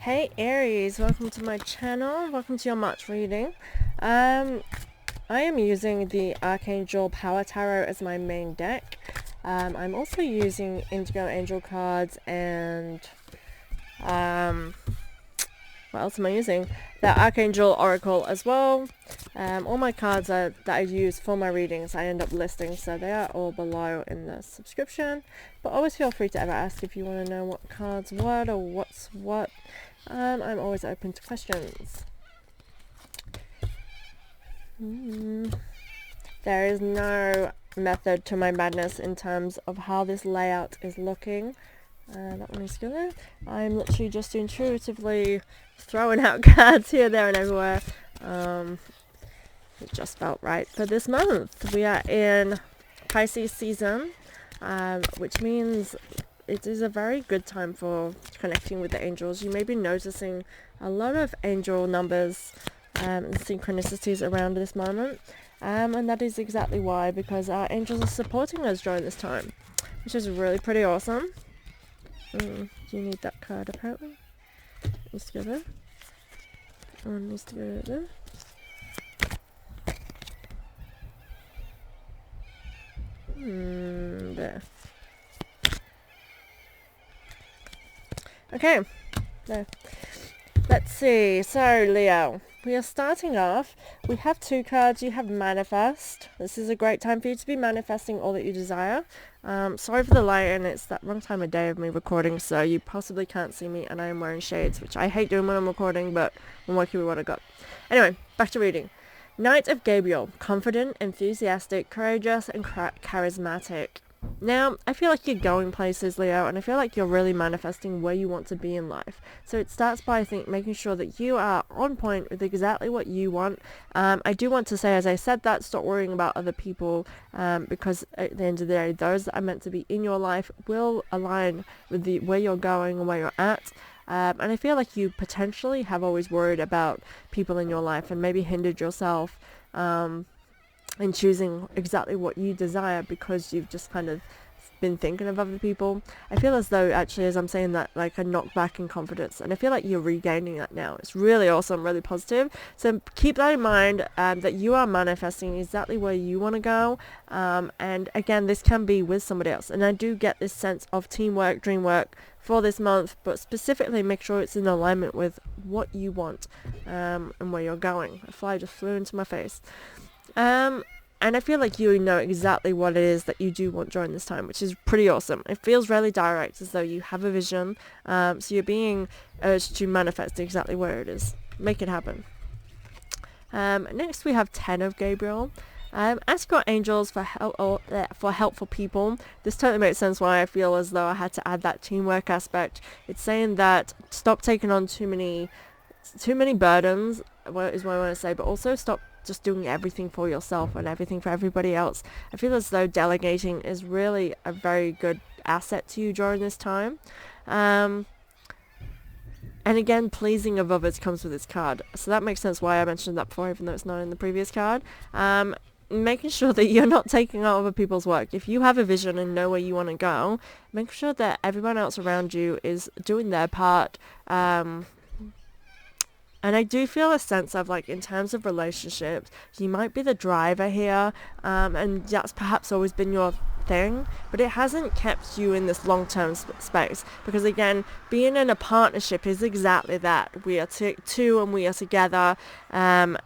Hey Aries, welcome to my channel, welcome to your March reading. I am using the Archangel Power Tarot as my main deck. I'm also using Indigo Angel cards and what else am I using? The Archangel Oracle as well. All my cards that I use for my readings I end up listing, so they are all below in the subscription. But always feel free to ever ask if you want to know what cards what or what's what. I'm always open to questions. There is no method to my madness in terms of how this layout is looking. That one is good. I'm literally just intuitively throwing out cards here, there and everywhere. It just felt right for this month. We are in Pisces season, which means it is a very good time for connecting with the angels. You may be noticing a lot of angel numbers and synchronicities around this moment. And that is exactly why, because our angels are supporting us during this time, which is really pretty awesome. You need that card apparently. Needs to go there. One needs to go there. There. Okay, there. Let's see. So, Leo, we are starting off. We have two cards. You have Manifest. This is a great time for you to be manifesting all that you desire. Sorry for the light, and it's that wrong time of day of me recording, so you possibly can't see me, and I am wearing shades, which I hate doing when I'm recording, but I'm working with what I got. Anyway, back to reading. Knight of Gabriel. Confident, enthusiastic, courageous, and charismatic. Now, I feel like you're going places, Leo, and I feel like you're really manifesting where you want to be in life. So it starts by, I think, making sure that you are on point with exactly what you want. I do want to say, as I said that, stop worrying about other people, because at the end of the day, those that are meant to be in your life will align with where you're going and where you're at. And I feel like you potentially have always worried about people in your life and maybe hindered yourself in choosing exactly what you desire because you've just kind of been thinking of other people. I feel as though, actually, as I'm saying that, like a knockback in confidence, and I feel like you're regaining that now. It's really awesome, really positive. So keep that in mind, that you are manifesting exactly where you want to go. And again, this can be with somebody else, and I do get this sense of teamwork, dream work for this month, but specifically make sure it's in alignment with what you want, and where you're going. A fly just flew into my face. And I feel like you know exactly what it is that you do want during this time, which is pretty awesome. It feels really direct, as though you have a vision. So you're being urged to manifest exactly where it is. Make it happen. Next we have 10 of Gabriel. Ask your angels for help, or for helpful people. This totally makes sense why I feel as though I had to add that teamwork aspect. It's saying that stop taking on too many burdens, is what I want to say, but also stop just doing everything for yourself and everything for everybody else. I feel as though delegating is really a very good asset to you during this time. And again, pleasing of others comes with this card. So that makes sense why I mentioned that before, even though it's not in the previous card. Making sure that you're not taking on other people's work. If you have a vision and know where you want to go, make sure that everyone else around you is doing their part. And I do feel a sense of, like, in terms of relationships, you might be the driver here, and that's perhaps always been your thing, but it hasn't kept you in this long-term space, because again, being in a partnership is exactly that. We are two and we are together, and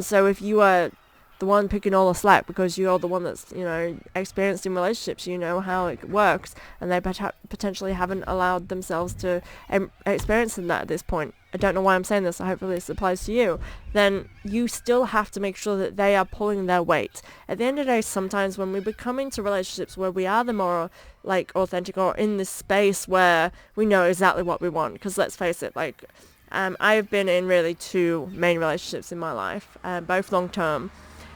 so if you are the one picking all the slack because you're the one that's, experienced in relationships, you know how it works, and they potentially haven't allowed themselves to experience that at this point. I don't know why I'm saying this, so hopefully this applies to you. Then you still have to make sure that they are pulling their weight. At the end of the day, sometimes when we become into relationships where we are the more, like, authentic, or in this space where we know exactly what we want, because let's face it, like, I've been in really two main relationships in my life, both long-term.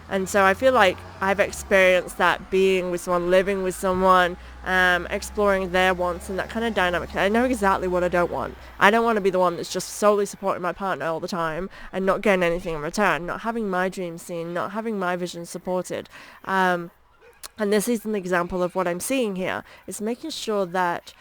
And so I feel like I've experienced that, being with someone, living with someone, exploring their wants and that kind of dynamic. I know exactly what I don't want. I don't want to be the one that's just solely supporting my partner all the time and not getting anything in return, not having my dreams seen, not having my vision supported. And this is an example of what I'm seeing here. It's making sure that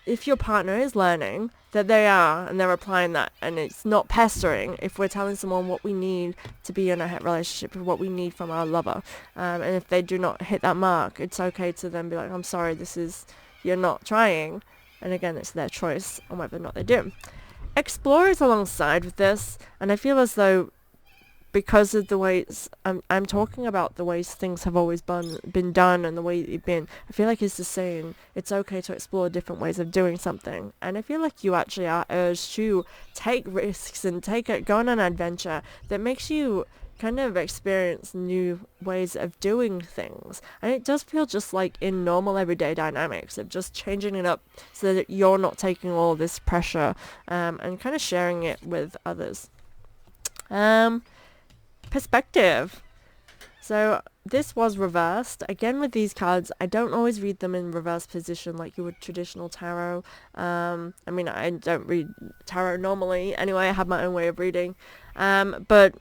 if your partner is learning that they are, and they're applying that, and it's not pestering, if we're telling someone what we need to be in a relationship, what we need from our lover, and if they do not hit that mark, it's okay to then be like, I'm sorry, you're not trying. And again, it's their choice on whether or not they do. Explore is alongside with this, and I feel as though because of the ways I'm talking about the ways things have always been done and the way you've been, I feel like it's just saying it's okay to explore different ways of doing something. And I feel like you actually are urged to take risks and go on an adventure that makes you kind of experience new ways of doing things. And it does feel just like in normal everyday dynamics of just changing it up so that you're not taking all this pressure, and kind of sharing it with others. Perspective. So this was reversed. Again, with these cards, I don't always read them in reverse position like you would traditional tarot. I mean, I don't read tarot normally. Anyway, I have my own way of reading. But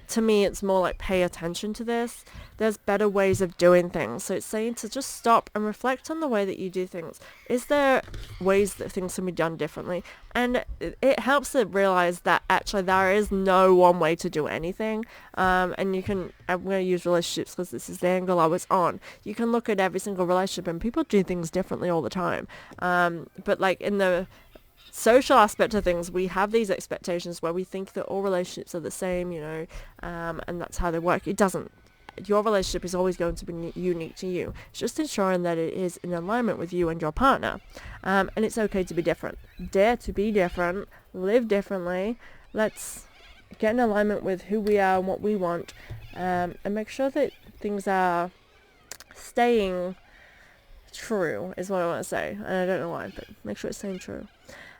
to me, it's more like pay attention to this. There's better ways of doing things. So it's saying to just stop and reflect on the way that you do things. Is there ways that things can be done differently? And it helps to realize that actually there is no one way to do anything. And you can, I'm going to use relationships because this is the angle I was on. You can look at every single relationship and people do things differently all the time. But like in the social aspect of things, we have these expectations where we think that all relationships are the same, and that's how they work. It doesn't. Your relationship is always going to be unique to you. It's just ensuring that it is in alignment with you and your partner. And it's okay to be different. Dare to be different. Live differently. Let's get in alignment with who we are and what we want. And make sure that things are staying true is what I want to say. And I don't know why, but make sure it's staying true.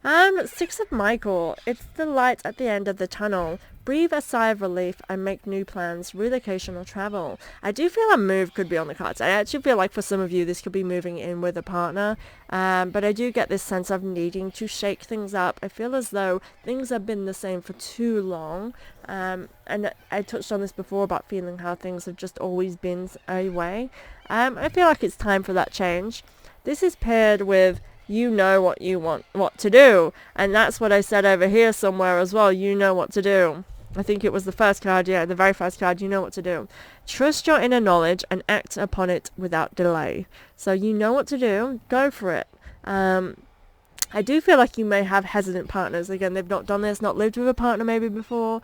6 of Michael. It's the light at the end of the tunnel. Breathe a sigh of relief and make new plans, relocation or travel. I do feel a move could be on the cards. I actually feel like for some of you this could be moving in with a partner, but I do get this sense of needing to shake things up. I feel as though things have been the same for too long, and I touched on this before about feeling how things have just always been a way. I feel like it's time for that change. This is paired with you know what you want, what to do. And that's what I said over here somewhere as well. You know what to do. I think it was the first card, yeah, the very first card, you know what to do. Trust your inner knowledge and act upon it without delay. So you know what to do, go for it. I do feel like you may have hesitant partners. Again, they've not done this, not lived with a partner maybe before.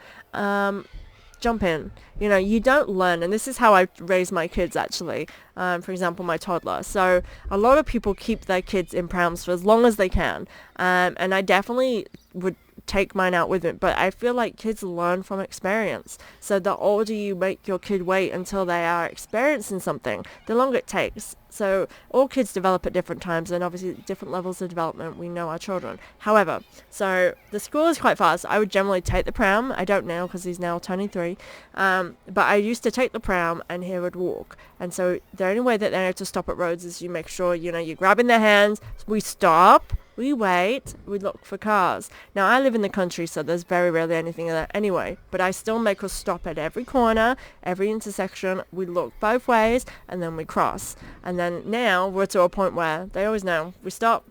Jump in. You don't learn, and this is how I raise my kids actually. For example, my toddler. So a lot of people keep their kids in prams for as long as they can. And I definitely would take mine out with it, but I feel like kids learn from experience. So the older you make your kid wait until they are experiencing something, the longer it takes. So all kids develop at different times, and obviously different levels of development. We know our children. However, so the school is quite fast. I would generally take the pram. I don't now because he's now turning 3. But I used to take the pram and he would walk. And so the only way that they know to stop at roads is you make sure, you're grabbing their hands. We stop. We wait, we look for cars. Now, I live in the country, so there's very rarely anything of that anyway. But I still make us stop at every corner, every intersection. We look both ways, and then we cross. And then now we're to a point where they always know. We stop.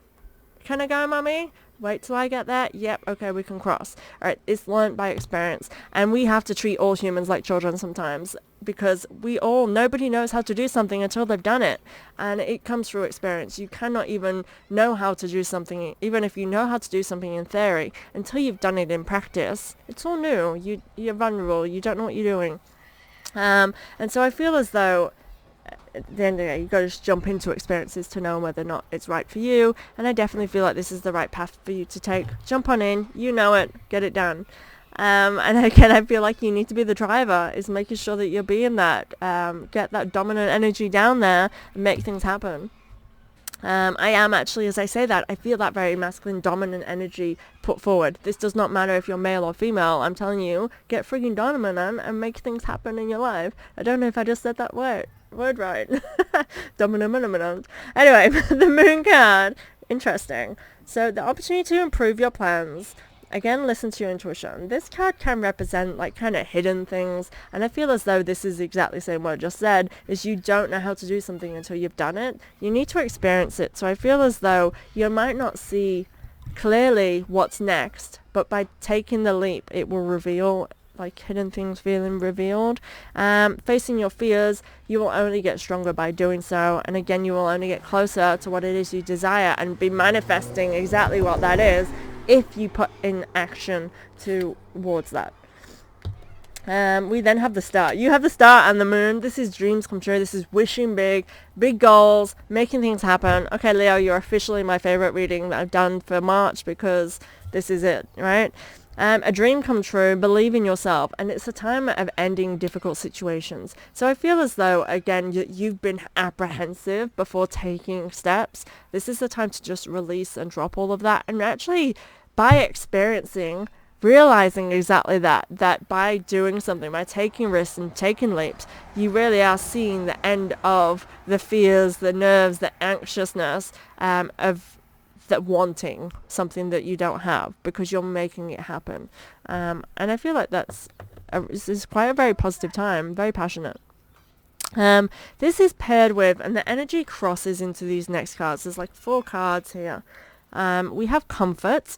Can I go, Mummy? Wait till I get there. Yep, okay, we can cross. All right, it's learned by experience. And we have to treat all humans like children sometimes, because nobody knows how to do something until they've done it. And it comes through experience. You cannot even know how to do something, even if you know how to do something in theory, until you've done it in practice. It's all new. You're vulnerable. You don't know what you're doing. And so I feel as though at the end of the day, you've got to just jump into experiences to know whether or not it's right for you. And I definitely feel like this is the right path for you to take. Jump on in. You know it. Get it done. And again, I feel like you need to be the driver, is making sure that you're being that. Get that dominant energy down there and make things happen. I am actually, as I say that, I feel that very masculine, dominant energy put forward. This does not matter if you're male or female. I'm telling you, get frigging dominant and make things happen in your life. I don't know if I just said that word right. Dominant. Anyway, the moon card. Interesting. So the opportunity to improve your plans. again, listen to your intuition. This card can represent like kind of hidden things, and I feel as though this is exactly the same what I just said, is you don't know how to do something until you've done it. You need to experience it. So I feel as though you might not see clearly what's next, but by taking the leap, it will reveal like hidden things feeling revealed. Facing your fears, you will only get stronger by doing so, and again, you will only get closer to what it is you desire and be manifesting exactly what that is if you put in action towards that. We then have the star. You have the star and the moon. This is dreams come true. This is wishing big goals, making things happen. Okay, Leo, you're officially my favorite reading that I've done for March, because this is it, right? A dream come true, believe in yourself, and it's a time of ending difficult situations. So I feel as though, again, you've been apprehensive before taking steps. This is the time to just release and drop all of that, and actually, by experiencing, realizing exactly that by doing something, by taking risks and taking leaps, you really are seeing the end of the fears, the nerves, the anxiousness of that wanting something that you don't have, because you're making it happen. And I feel like this is quite a very positive time, very passionate. This is paired with, and the energy crosses into these next cards. There's like 4 cards here. We have comfort.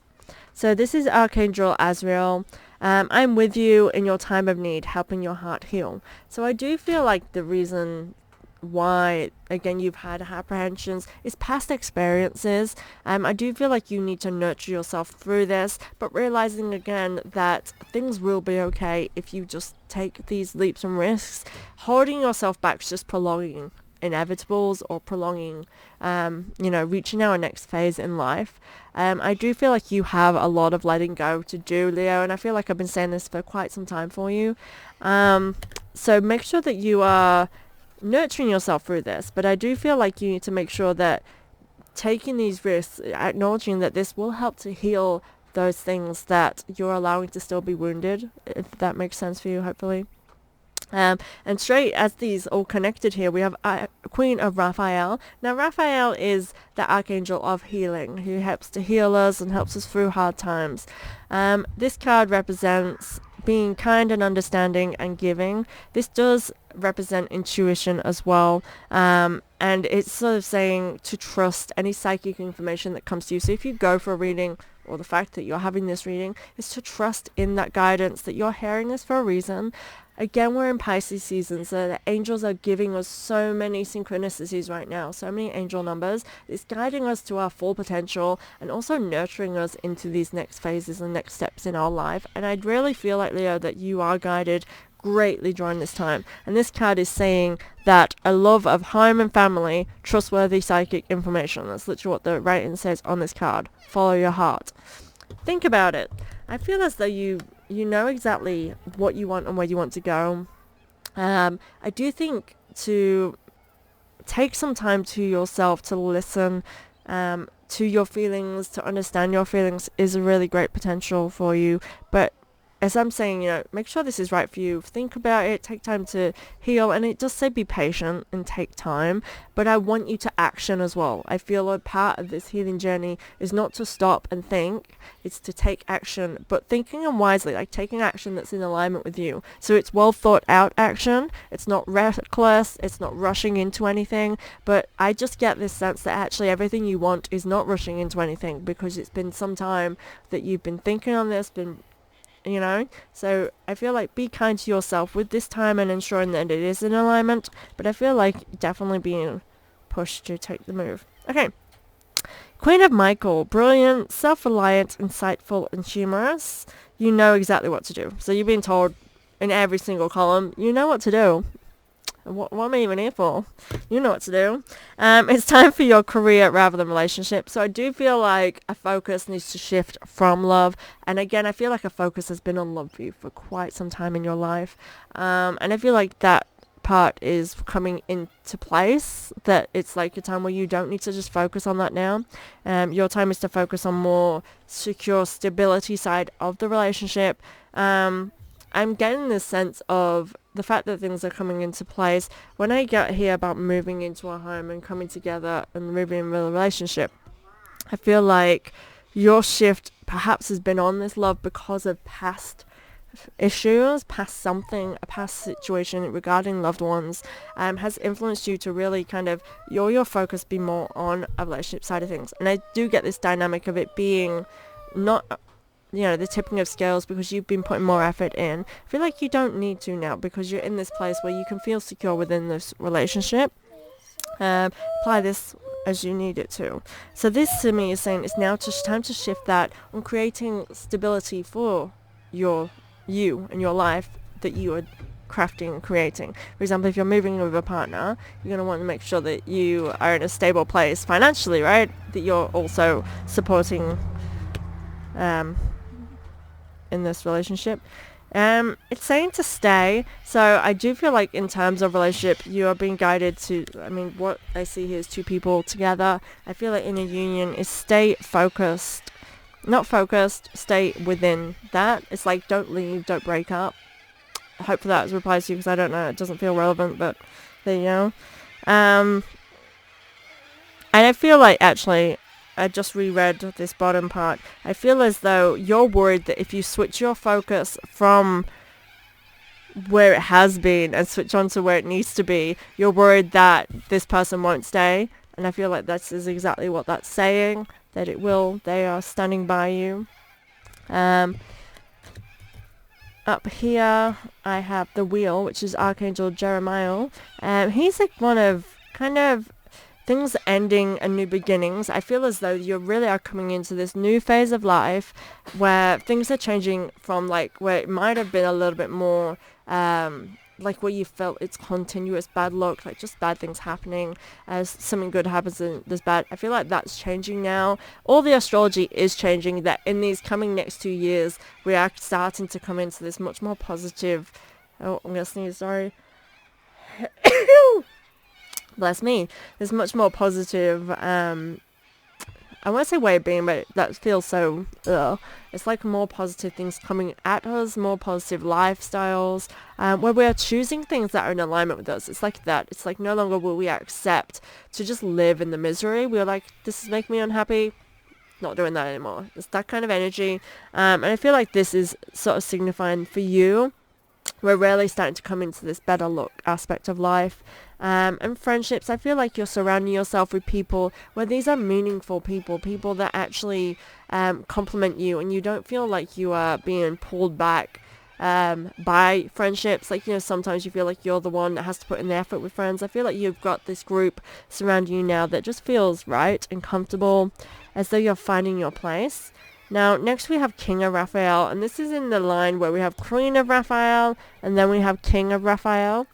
So this is Archangel Azrael. I'm with you in your time of need, helping your heart heal. So I do feel like the reason why, again, you've had apprehensions is past experiences. I do feel like you need to nurture yourself through this, but realizing again that things will be okay if you just take these leaps and risks. Holding yourself back is just prolonging inevitables or prolonging reaching our next phase in life. I do feel like you have a lot of letting go to do, Leo, and I feel like I've been saying this for quite some time for you. So make sure that you are nurturing yourself through this, but I do feel like you need to make sure that taking these risks, acknowledging that this will help to heal those things that you're allowing to still be wounded, if that makes sense for you, hopefully. And straight as these all connected here, we have Queen of Raphael. Now Raphael is the Archangel of healing, who helps to heal us and helps us through hard times. This card represents being kind and understanding and giving. This does represent intuition as well, and it's sort of saying to trust any psychic information that comes to you. So if you go for a reading, or the fact that you're having this reading, is to trust in that guidance, that you're hearing this for a reason. Again, we're in Pisces season, so the angels are giving us so many synchronicities right now, so many angel numbers. It's guiding us to our full potential and also nurturing us into these next phases and next steps in our life. And I'd really feel like, Leo, that you are guided greatly during this time. And this card is saying that a love of home and family, trustworthy psychic information. That's literally what the writing says on this card. Follow your heart. Think about it. I feel as though you know exactly what you want and where you want to go. I do think to take some time to yourself to listen to your feelings, to understand your feelings, is a really great potential for you. But as I'm saying, make sure this is right for you. Think about it, take time to heal, and it does say be patient and take time, but I want you to action as well. I feel a part of this healing journey is not to stop and think, it's to take action, but thinking and wisely, like taking action that's in alignment with you. So it's well thought out action, it's not reckless, it's not rushing into anything, but I just get this sense that actually everything you want is not rushing into anything, because it's been some time that you've been thinking on this, so I feel like be kind to yourself with this time and ensuring that it is in alignment, but I feel like definitely being pushed to take the move. Okay, Queen of Michael, brilliant, self-reliant, insightful, and humorous. You know exactly what to do. So you've been told in every single column, you know what to do. What am I even here for? You know what to do. It's time for your career rather than relationship. So I do feel like a focus needs to shift from love. And again, I feel like a focus has been on love for you for quite some time in your life. And I feel like that part is coming into place, that it's like a time where you don't need to just focus on that now. Your time is to focus on more secure stability side of the relationship. I'm getting this sense of the fact that things are coming into place. When I get here about moving into a home and coming together and moving in a relationship, I feel like your shift perhaps has been on this love because of past issues, past something, a past situation regarding loved ones, has influenced you to really kind of your focus be more on a relationship side of things. And I do get this dynamic of it being not, you know, the tipping of scales because you've been putting more effort in. I feel like you don't need to now because you're in this place where you can feel secure within this relationship. Apply this as you need it to. So this to me is saying it's now time to shift that on creating stability for you and your life that you are crafting and creating. For example, if you're moving in with a partner, you're going to want to make sure that you are in a stable place financially, right? That you're also supporting in this relationship. It's saying to stay. So I do feel like in terms of relationship, you are being guided to, I mean, what I see here is two people together. I feel like in a union is stay focused. Not focused, stay within that. It's like don't leave, don't break up. Hopefully that replies to you because I don't know, it doesn't feel relevant, but there you go. And I feel like actually I just reread this bottom part. I feel as though you're worried that if you switch your focus from where it has been and switch on to where it needs to be, you're worried that this person won't stay. And I feel like that is exactly what that's saying, that it will. They are standing by you. Up here I have the wheel, which is Archangel Jeremiah. He's like one of kind of things ending and new beginnings. I feel as though you really are coming into this new phase of life where things are changing from like where it might have been a little bit more like where you felt it's continuous bad luck, like just bad things happening as something good happens and there's bad. I feel like that's changing now. All the astrology is changing, that in these coming next 2 years we are starting to come into this much more positive, oh, I'm gonna sneeze, sorry. Bless me. There's much more positive, I want to say way of being, but that feels so, it's like more positive things coming at us, more positive lifestyles, where we are choosing things that are in alignment with us. It's like that. It's like no longer will we accept to just live in the misery. We're like, this is making me unhappy. Not doing that anymore. It's that kind of energy. And I feel like this is sort of signifying for you, we're really starting to come into this better look aspect of life. And friendships, I feel like you're surrounding yourself with people where these are meaningful people that actually compliment you, and you don't feel like you are being pulled back by friendships. Like, you know, sometimes you feel like you're the one that has to put in the effort with friends. I feel like you've got this group surrounding you now that just feels right and comfortable, as though you're finding your place. Now, next we have King of Raphael, and this is in the line where we have Queen of Raphael, and then we have King of Raphael.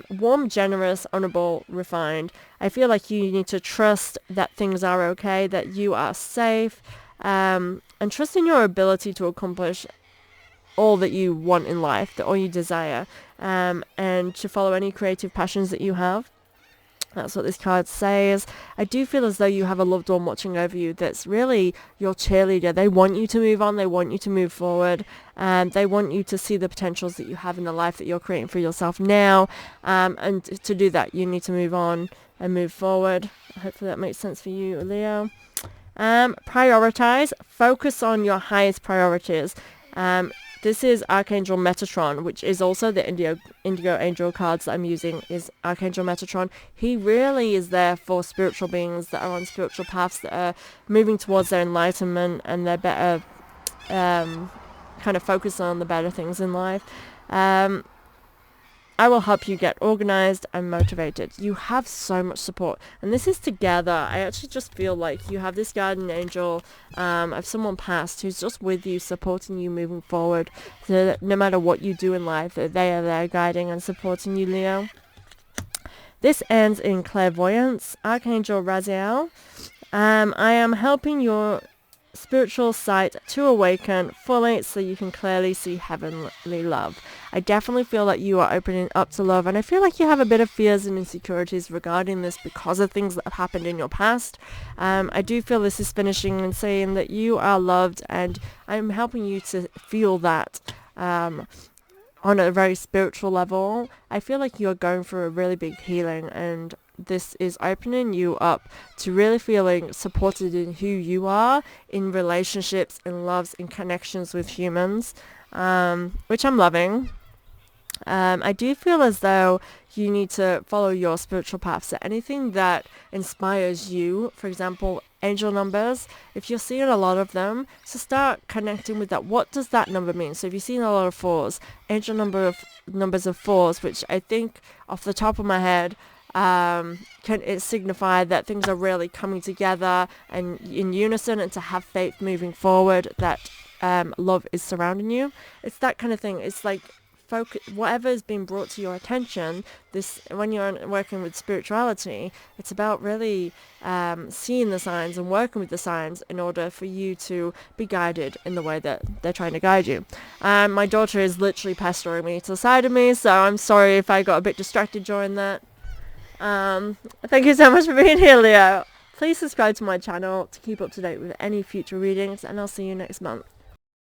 Warm, generous, honorable, refined. I feel like you need to trust that things are okay, that you are safe, and trust in your ability to accomplish all that you want in life, all you desire, and to follow any creative passions that you have. That's what this card says. I do feel as though you have a loved one watching over you that's really your cheerleader. They want you to move on. They want you to move forward. They want you to see the potentials that you have in the life that you're creating for yourself now. And to do that, you need to move on and move forward. Hopefully that makes sense for you, Leo. Prioritize. Focus on your highest priorities. This is Archangel Metatron, which is also the Indigo angel cards that I'm using, is Archangel Metatron. He really is there for spiritual beings that are on spiritual paths, that are moving towards their enlightenment and their better, kind of focus on the better things in life. I will help you get organized and motivated. You have so much support, and this is together. I actually just feel like you have this guardian angel of someone past who's just with you, supporting you moving forward, so that no matter what you do in life, that they are there guiding and supporting you, Leo. This ends in clairvoyance. Archangel Raziel. I am helping your spiritual sight to awaken fully so you can clearly see heavenly love. I definitely feel that you are opening up to love, and I feel like you have a bit of fears and insecurities regarding this because of things that have happened in your past. I do feel this is finishing and saying that you are loved, and I'm helping you to feel that on a very spiritual level. I feel like you're going through a really big healing, and this is opening you up to really feeling supported in who you are in relationships, in loves, in connections with humans, which I'm loving. I do feel as though you need to follow your spiritual path. So anything that inspires you, for example, angel numbers, if you're seeing a lot of them, so start connecting with that. What does that number mean? So if you're seeing a lot of fours, angel numbers of fours, which I think off the top of my head, can it signify that things are really coming together and in unison, and to have faith moving forward, that love is surrounding you. It's that kind of thing. It's like whatever has been brought to your attention, this, when you're working with spirituality, it's about really seeing the signs and working with the signs in order for you to be guided in the way that they're trying to guide you. My daughter is literally pestering me to the side of me, so I'm sorry if I got a bit distracted during that. Thank you so much for being here, Leo. Please subscribe to my channel to keep up to date with any future readings, and I'll see you next month.